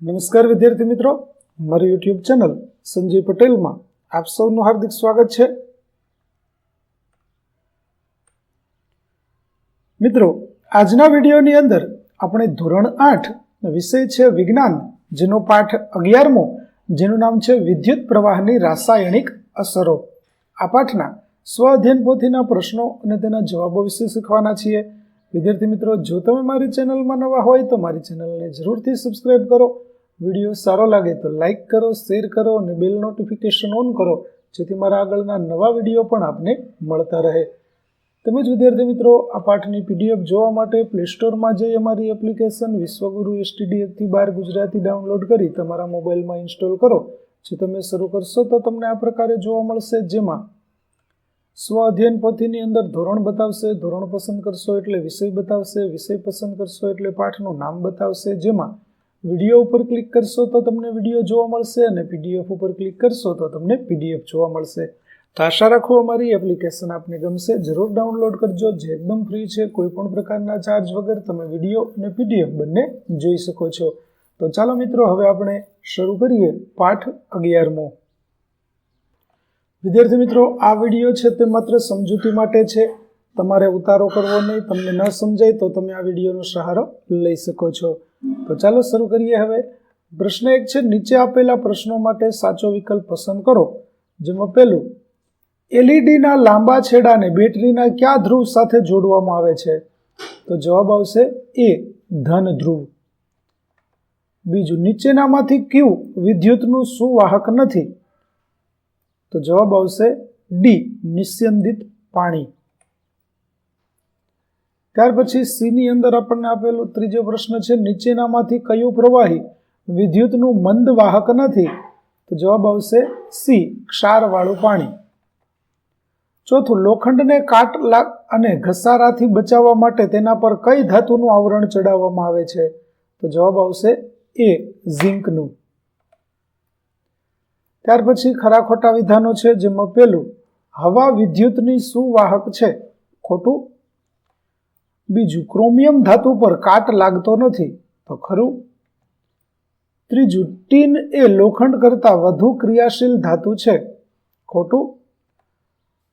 નમસ્કાર વિદ્યાર્થી મિત્રો, મારી યુટ્યુબ ચેનલ સંજય પટેલમાં આપ સૌનું હાર્દિક સ્વાગત છે. મિત્રો, આજના વિડીયોની અંદર આપણે ધોરણ 8 વિષય છે વિજ્ઞાન, જેનો પાઠ 11મો, જેનું નામ છે વિદ્યુત પ્રવાહની રાસાયણિક અસરો. આ પાઠના સ્વ અધ્યયન પોથીના પ્રશ્નો અને તેના જવાબો વિશે શીખવાના છીએ. વિદ્યાર્થી મિત્રો, જો તમે મારી ચેનલમાં નવા હોય તો મારી ચેનલને જરૂરથી સબસ્ક્રાઇબ કરો. વિડીયો સારો લાગે તો લાઇક કરો, શેર કરો અને બેલ નોટિફિકેશન ઓન કરો, જેથી મારા આગળના નવા વિડીયો પણ આપને મળતા રહે. તેમજ વિદ્યાર્થી મિત્રો, આ પાઠની પીડીએફ જોવા માટે પ્લે સ્ટોરમાં જઈ અમારી એપ્લિકેશન વિશ્વગુરુ STD1 થી 12 ગુજરાતી ડાઉનલોડ કરી તમારા મોબાઈલમાં ઇન્સ્ટોલ કરો. જે તમે શરૂ કરશો તો તમને આ પ્રકારે જોવા મળશે, જેમાં સ્વ અધ્યયન પોથીની અંદર ધોરણ બતાવશે, ધોરણ પસંદ કરશો એટલે વિષય બતાવશે, વિષય પસંદ કરશો એટલે પાઠનું નામ બતાવશે, જેમાં વિડીયો ઉપર ક્લિક કરશો તો તમને વિડીયો જોવા મળશે અને પીડીએફ ઉપર ક્લિક કરશો તો તમને પીડીએફ જોવા મળશે. તો આશા રાખું અમારી એપ્લિકેશન આપને ગમશે. જરૂર ડાઉનલોડ કરજો, જે એકદમ ફ્રી છે. કોઈ પણ પ્રકારના ચાર્જ વગર તમે વિડીયો અને પીડીએફ બંને જોઈ શકો છો. તો ચાલો મિત્રો, હવે આપણે શરૂ કરીએ પાઠ 11મો. વિદ્યાર્થી મિત્રો, આ વિડીયો છે તે માત્ર સમજૂતી માટે છે. તમારે ઉતારો કરવો નહીં. તમને ન સમજાય તો તમે આ વિડીયોનો સહારો લઈ શકો છો. તો ચાલો શરૂ કરીએ. હવે પ્રશ્ન 1 છે, નીચે આપેલા પ્રશ્નો માટે સાચો વિકલ્પ પસંદ કરો. જેમાં પહેલું, એલઈડીના લાંબા છેડાને બેટરીના કયા ધ્રુવ સાથે જોડવામાં આવે છે? તો જવાબ આવશે એ, ધન ધ્રુવ. બીજું, નીચેનામાંથી કયું વિદ્યુતનું સુવાહક નથી? તો જવાબ આવશે ડી, નિસ્યંદિત પાણી. ત્યાર પછી સી ની અંદર આપણને આપેલું ત્રીજો પ્રશ્ન છે, નીચેનામાંથી કયું પ્રવાહી વિદ્યુતનું મંદ વાહક નથી? તો જવાબ આવશે સી, ક્ષારવાળું પાણી. ચોથું, લોખંડને કાટ અને ઘસારાથી બચાવવા માટે તેના પર કઈ ધાતુનું આવરણ ચડાવવામાં આવે છે? તો જવાબ આવશે એ, ઝિંકનું. ત્યાર પછી ખરા ખોટા વિધાનો છે, જેમાં પહેલું, હવા વિદ્યુતની સુવાહક છે. ખોટું. બીજું, ક્રોમિયમ ધાતુ પર કાટ લાગતો નથી. તો ખરું. ત્રીજું, ટીન એ લોખંડ કરતાં વધુ ક્રિયાશીલ ધાતુ છે. ખોટું.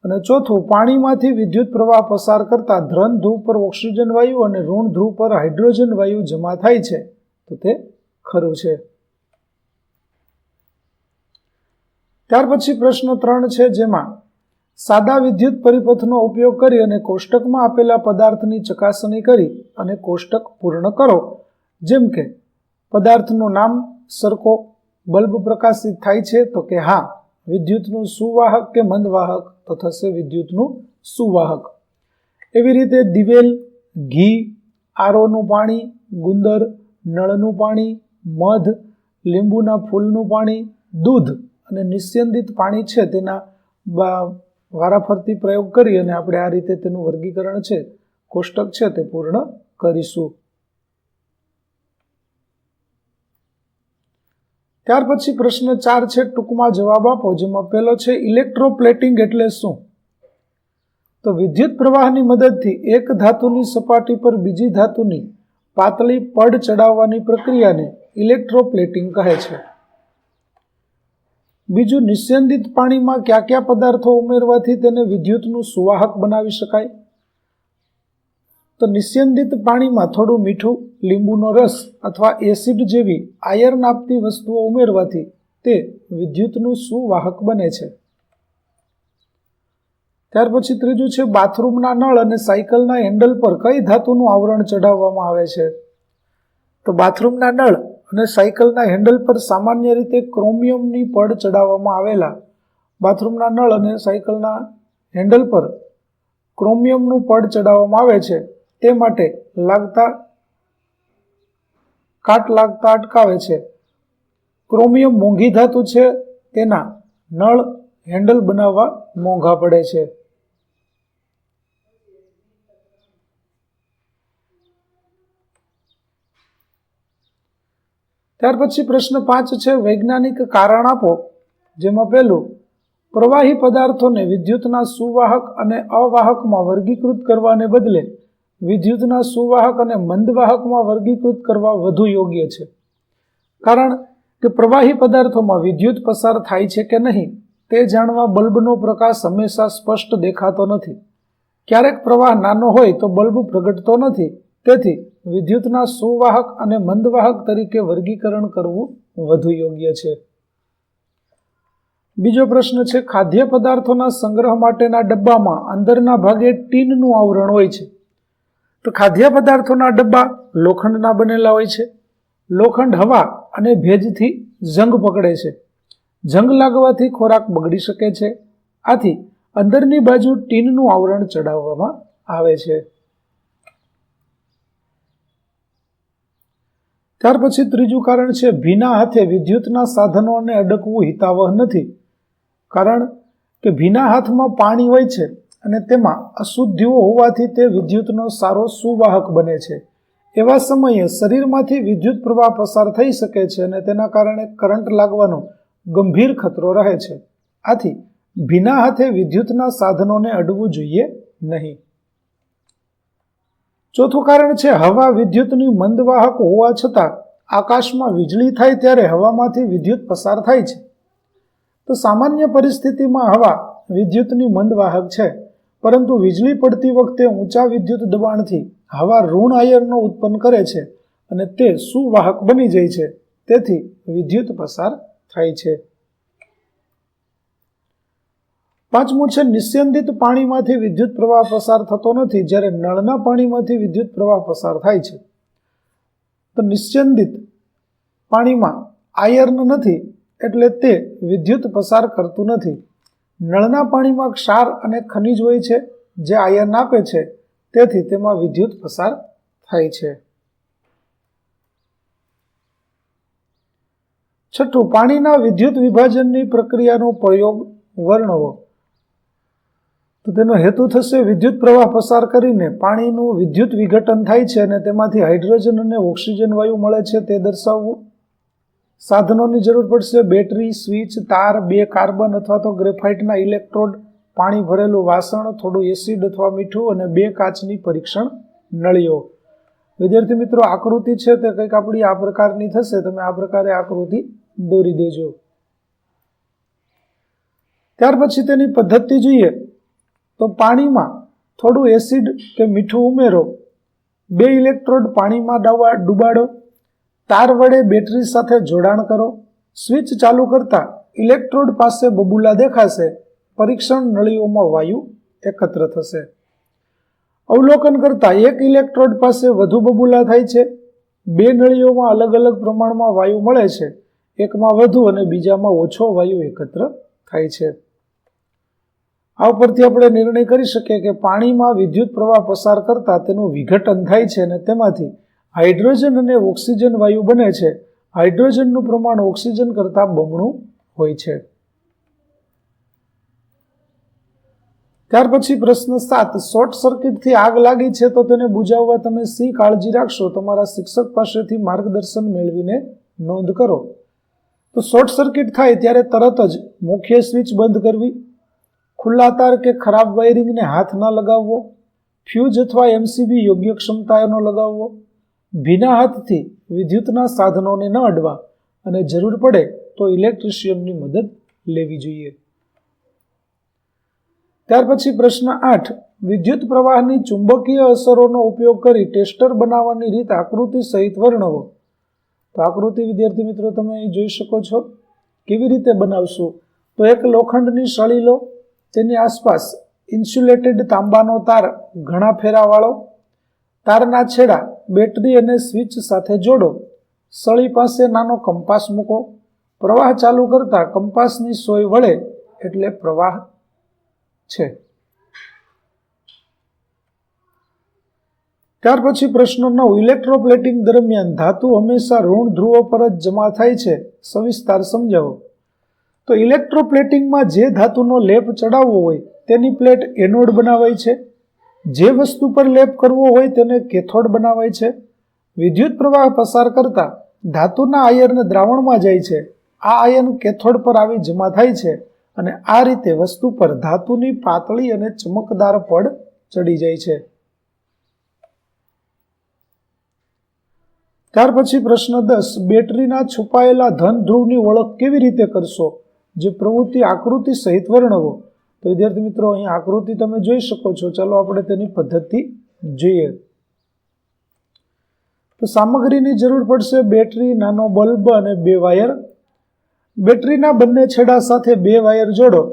અને ચોથું, પાણીમાંથી વિદ્યુત પ્રવાહ પસાર કરતા ધન ધ્રુવ પર ઓક્સિજન વાયુ અને ઋણ ધ્રુવ પર હાઇડ્રોજન વાયુ જમા થાય છે. તો તે ખરું છે. ત્યાર પછી પ્રશ્ન 3 છે, જેમાં સાદા વિદ્યુત પરિપથનો ઉપયોગ કરી અને કોષ્ટકમાં આપેલા પદાર્થની ચકાસણી કરી અને કોષ્ટક પૂર્ણ કરો. જેમ કે પદાર્થનું નામ સરખો, બલ્બ પ્રકાશિત થાય છે? તો કે હા. વિદ્યુતનું સુવાહક કે મંદવાહક? તો થશે વિદ્યુતનું સુવાહક. એવી રીતે દિવેલ, ઘી, આરોનું પાણી, ગુંદર, નળનું પાણી, મધ, લીંબુના ફૂલનું પાણી, દૂધ અને નિસ્યંદિત પાણી છે, તેના વારાફરતી પ્રયોગ કરી અને આપણે આ રીતે તેનું વર્ગીકરણ છે, કોષ્ટક છે, તે પૂર્ણ કરીશું. ત્યાર પછી પ્રશ્ન 4 છે, ટૂંકમાં જવાબ આપો. જેમાં પહેલો છે, ઇલેક્ટ્રોપ્લેટિંગ એટલે શું? તો વિદ્યુત પ્રવાહની મદદથી એક ધાતુની સપાટી પર બીજી ધાતુની પાતળી પડ ચડાવવાની પ્રક્રિયાને ઇલેક્ટ્રોપ્લેટિંગ કહે છે. બીજું, નિસ્યંદિત પાણીમાં કયા કયા પદાર્થો ઉમેરવાથી તેને વિદ્યુતનું સુવાહક બનાવી શકાય? તો નિસ્યંદિત પાણીમાં થોડું મીઠું, લીંબુનો રસ અથવા એસિડ જેવી આયર્ન આપતી વસ્તુઓ ઉમેરવાથી તે વિદ્યુતનું સુવાહક બને છે. ત્યાર પછી ત્રીજું છે, બાથરૂમના નળ અને સાયકલના હેન્ડલ પર કઈ ધાતુનું આવરણ ચડાવવામાં આવે છે? તો બાથરૂમના નળ અને સાયકલના હેન્ડલ પર સામાન્ય રીતે ક્રોમિયમની પડ ચડાવવામાં આવેલા બાથરૂમના નળ અને સાયકલના હેન્ડલ પર ક્રોમિયમનું પડ ચડાવવામાં આવે છે. તે માટે કાટ લાગતા અટકાવે છે. ક્રોમિયમ મોંઘી ધાતુ છે, તેના નળ હેન્ડલ બનાવવા મોંઘા પડે છે. ત્યાર પછી પ્રશ્ન 5 છે, વૈજ્ઞાનિક કારણ આપો. જેમાં પહેલું, પ્રવાહી પદાર્થોને વિદ્યુતના સુવાહક અને અવાહકમાં વર્ગીકૃત કરવાને બદલે વિદ્યુતના સુવાહક અને મંદવાહકમાં વર્ગીકૃત કરવા વધુ યોગ્ય છે. કારણ કે પ્રવાહી પદાર્થોમાં વિદ્યુત પસાર થાય છે કે નહીં તે જાણવા બલ્બનો પ્રકાશ હંમેશા સ્પષ્ટ દેખાતો નથી. ક્યારેક પ્રવાહ નાનો હોય તો બલ્બ પ્રગટતો નથી. તેથી વિદ્યુતના સુવાહક અને મંદવાહક તરીકે વર્ગીકરણ કરવું વધુ યોગ્ય છે. બીજો પ્રશ્ન છે, ખાદ્ય પદાર્થોના સંગ્રહ માટેના ડબ્બામાં અંદરના ભાગે ટીનનું આવરણ હોય છે. તો ખાદ્ય પદાર્થોના ડબ્બા લોખંડના બનેલા હોય છે. લોખંડ હવા અને ભેજથી જંગ પકડે છે. જંગ લાગવાથી ખોરાક બગડી શકે છે. આથી અંદરની બાજુ ટીનનું આવરણ ચડાવવામાં આવે છે. ત્યાર પછી ત્રીજું કારણ છે, ભીના હાથે વિદ્યુતના સાધનોને અડકવું હિતાવહ નથી. કારણ કે ભીના હાથમાં પાણી હોય છે અને તેમાં અશુદ્ધિઓ હોવાથી તે વિદ્યુતનો સારો સુવાહક બને છે. એવા સમયે શરીરમાંથી વિદ્યુત પ્રવાહ પસાર થઈ શકે છે અને તેના કારણે કરંટ લાગવાનો ગંભીર ખતરો રહે છે. આથી ભીના હાથે વિદ્યુતના સાધનોને અડવું જોઈએ નહીં. ચોથું કારણ છે, હવા વિદ્યુતની મંદવાહક હોવા છતાં આકાશમાં વીજળી થાય ત્યારે હવામાંથી વિદ્યુત પસાર થાય છે. તો સામાન્ય પરિસ્થિતિમાં હવા વિદ્યુતની મંદવાહક છે, પરંતુ વીજળી પડતી વખતે ઊંચા વિદ્યુત દબાણથી હવા ઋણ આયનનો ઉત્પન્ન કરે છે અને તે સુવાહક બની જાય છે. તેથી વિદ્યુત પસાર થાય છે. પાંચમું છે, નિસ્યંદિત પાણીમાંથી વિદ્યુત પ્રવાહ પસાર થતો નથી, જ્યારે નળના પાણીમાંથી વિદ્યુત પ્રવાહ પસાર થાય છે. તો નિસ્યંદિત પાણીમાં આયર્ન નથી એટલે તે વિદ્યુત પસાર કરતું નથી. નળના પાણીમાં ક્ષાર અને ખનિજ હોય છે જે આયર્ન આપે છે, તેથી તેમાં વિદ્યુત પસાર થાય છે. છઠ્ઠું, પાણીના વિદ્યુત વિભાજનની પ્રક્રિયાનો પ્રયોગ વર્ણવો. તો તેનો હેતુ થશે, વિદ્યુત પ્રવાહ પસાર કરીને પાણીનું વિદ્યુત વિઘટન થાય છે અને તેમાંથી હાઇડ્રોજન અને ઓક્સિજન વાયુ મળે છે તે દર્શાવવું. સાધનોની જરૂર પડશે, બેટરી, સ્વિચ, તાર, 2 કાર્બન અથવા તો ગ્રેફાઇટના ઇલેક્ટ્રોડ, પાણી ભરેલું વાસણ, થોડું એસિડ અથવા મીઠું અને 2 કાચની પરીક્ષણ નળીઓ. વિદ્યાર્થી મિત્રો, આકૃતિ છે તે કંઈક આપણી આ પ્રકારની થશે. તમે આ પ્રકારે આકૃતિ દોરી દેજો. ત્યાર પછી તેની પદ્ધતિ જોઈએ તો પાણીમાં થોડું એસિડ કે મીઠું ઉમેરો, 2 ઇલેક્ટ્રોડ પાણીમાં ડુબાડો, તાર વડે બેટરી સાથે જોડાણ કરો, સ્વિચ ચાલુ કરતા ઇલેક્ટ્રોડ પાસે બબુલા દેખાશે, પરીક્ષણ નળીઓમાં વાયુ એકત્ર થશે. અવલોકન કરતા એક ઇલેક્ટ્રોડ પાસે વધુ બબુલા થાય છે. 2 નળીઓમાં અલગ અલગ પ્રમાણમાં વાયુ મળે છે. એકમાં વધુ અને બીજામાં ઓછો વાયુ એકત્ર થાય છે. આ ઉપરથી આપણે નિર્ણય કરી શકીએ કે પાણીમાં વિદ્યુત પ્રવાહ પસાર કરતા તેનું વિઘટન થાય છે અને તેમાંથી હાઇડ્રોજન અને ઓક્સિજન વાયુ બને છે. હાઇડ્રોજનનું પ્રમાણ ઓક્સિજન કરતાં બમણું હોય છે. ત્યાર પછી પ્રશ્ન 7, શોર્ટ સર્કિટથી આગ લાગી છે તો તેને બુઝાવવા તમે શી કાળજી રાખશો? તમારા શિક્ષક પાસેથી માર્ગદર્શન મેળવીને નોંધ કરો. તો શોર્ટ સર્કિટ થાય ત્યારે તરત જ મુખ્ય સ્વિચ બંધ કરવી, ખુલ્લા તાર કે ખરાબ વાયરિંગને હાથ ન લગાવવો, ફ્યુઝ અથવા એમસીબી યોગ્ય ક્ષમતાનો લગાવવો, ભીના હાથથી વિદ્યુતના સાધનોને ન અડવા અને જરૂર પડે તો ઇલેક્ટ્રિશિયનની મદદ લેવી જોઈએ. ત્યાર પછી પ્રશ્ન 8, વિદ્યુત પ્રવાહની ચુંબકીય અસરોનો ઉપયોગ કરી ટેસ્ટર બનાવવાની રીત આકૃતિ સહિત વર્ણવો. તો આકૃતિ વિદ્યાર્થી મિત્રો તમે અહીં જોઈ શકો છો. કેવી રીતે બનાવશું? તો એક લોખંડની સળી લો, તેની આસપાસ ઇન્સ્યુલેટેડ તાંબાનો તાર ઘણા ફેરાવાળો, તારના છેડા બેટરી અને સ્વિચ સાથે જોડો, સળી પાસે નાનો કંપાસ મૂકો, પ્રવાહ ચાલુ કરતા કંપાસની સોય વળે એટલે પ્રવાહ છે. ત્યાર પછી પ્રશ્ન 9, ઇલેક્ટ્રોપ્લેટિંગ દરમિયાન ધાતુ હંમેશા ઋણ ધ્રુવો પર જ જમા થાય છે, સવિસ્તાર સમજાવો. તો ઇલેક્ટ્રોપ્લેટિંગમાં જે ધાતુનો લેપ ચડાવવો હોય તેની પ્લેટ એનોડ બનાવાય છે. જે વસ્તુ પર લેપ કરવો હોય તેને કેથોડ બનાવાય છે. વિદ્યુત પ્રવાહ પસાર કરતા ધાતુના આયર્ન દ્રાવણમાં જાય છે. આ આયર્ન કેથોડ પર આવી જમા થાય છે અને આ રીતે વસ્તુ પર ધાતુની પાતળી અને ચમકદાર પડ ચડી જાય છે. ત્યાર પછી પ્રશ્ન 10, બેટરીના છુપાયેલા ધન ધ્રુવની ઓળખ કેવી રીતે કરશો? જે પ્રવૃત્તિ આકૃતિ સહિત વર્ણવો. તો વિદ્યાર્થી મિત્રો, અહીં આકૃતિ તમે જોઈ શકો છો. ચાલો આપણે તેની પદ્ધતિ જોઈએ. તો સામગ્રીની જરૂર પડશે બેટરી, નાનો બલ્બ અને 2 વાયર. બેટરીના બંને છેડા સાથે 2 વાયર જોડો.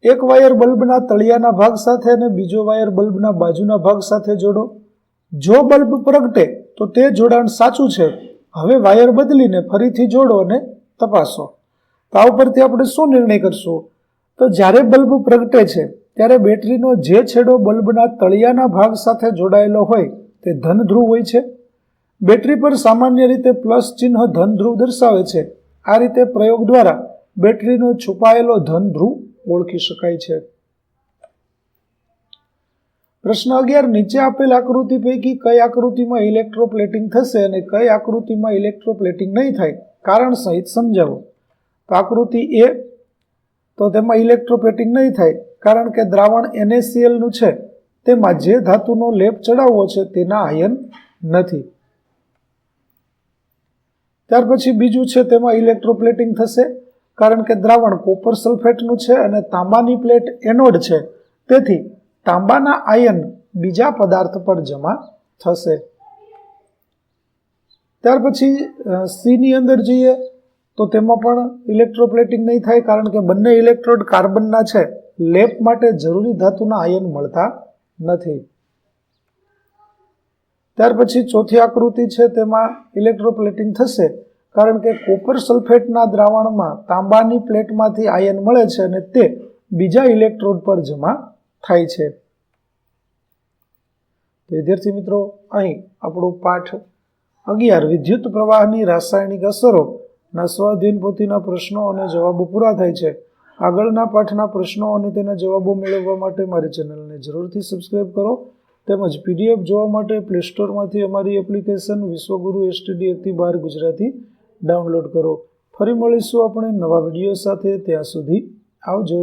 એક વાયર બલ્બના તળિયાના ભાગ સાથે અને બીજો વાયર બલ્બના બાજુના ભાગ સાથે જોડો. જો બલ્બ પ્રગટે તો તે જોડાણ સાચું છે. હવે વાયર બદલીને ફરીથી જોડો અને તપાસો. તો આ ઉપરથી આપણે શું નિર્ણય કરશું? તો જ્યારે બલ્બ પ્રગટે છે ત્યારે બેટરીનો જે છેડો બલ્બના તળિયાના ભાગ સાથે જોડાયેલો હોય તે ધન ધ્રુવ હોય છે. બેટરી પર સામાન્ય રીતે પ્લસ ચિહ્ન ધન ધ્રુવ દર્શાવે છે. આ રીતે પ્રયોગ દ્વારા બેટરીનો છુપાયેલો ધન ધ્રુવ ઓળખી શકાય છે. પ્રશ્ન 11, નીચે આપેલ આકૃતિ પૈકી કઈ આકૃતિમાં ઇલેક્ટ્રોપ્લેટિંગ થશે અને કઈ આકૃતિમાં ઇલેક્ટ્રોપ્લેટિંગ નહીં થાય? કારણ સહિત સમજાવો. તો આકૃતિ A, તો તેમાં ઇલેક્ટ્રોપ્લેટિંગ નહીં થાય કારણ કે દ્રાવણ NaCl નું છે, તેમાં જે ધાતુનો લેપ ચડાવવો છે તેના આયન નથી. ત્યાર પછી બીજું છે, તેમાં ઇલેક્ટ્રોપ્લેટિંગ થશે કારણ કે દ્રાવણ કોપર સલ્ફેટનું છે અને તાંબાની પ્લેટ એનોડ છે, તેથી તાંબાના આયન બીજા પદાર્થ પર જમા થશે. ત્યાર પછી C ની અંદર જઈએ તો તેમાં પણ ઇલેક્ટ્રોપ્લેટિંગ નહીં થાય કારણ કે બંને ઇલેક્ટ્રોડ કાર્બનના છે, લેપ માટે જરૂરી ધાતુના આયન મળતા નથી. ત્યાર પછી ચોથી આકૃતિ છે, તેમાં ઇલેક્ટ્રોપ્લેટિંગ થશે કારણ કે કોપર સલ્ફેટના દ્રાવણમાં તાંબાની પ્લેટમાંથી આયન મળે છે અને તે બીજા ઇલેક્ટ્રોડ પર જમા થાય છે. વિદ્યાર્થી મિત્રો, અહીં આપણો પાઠ 11 વિદ્યુત પ્રવાહની રાસાયણિક અસરો ના સ્વાધ્યાયન પોથીના પ્રશ્નો અને જવાબો પૂરા થાય છે. આગળના પાઠના પ્રશ્નો અને તેના જવાબો મેળવવા માટે મારી ચેનલને જરૂરથી સબસ્ક્રાઇબ કરો. તેમજ PDF જોવા માટે પ્લે સ્ટોરમાંથી અમારી એપ્લિકેશન વિશ્વગુરુ STD 1-12 ગુજરાતી ડાઉનલોડ કરો. ફરી મળીશું આપણે નવા વિડીયો સાથે. ત્યાં સુધી આવજો.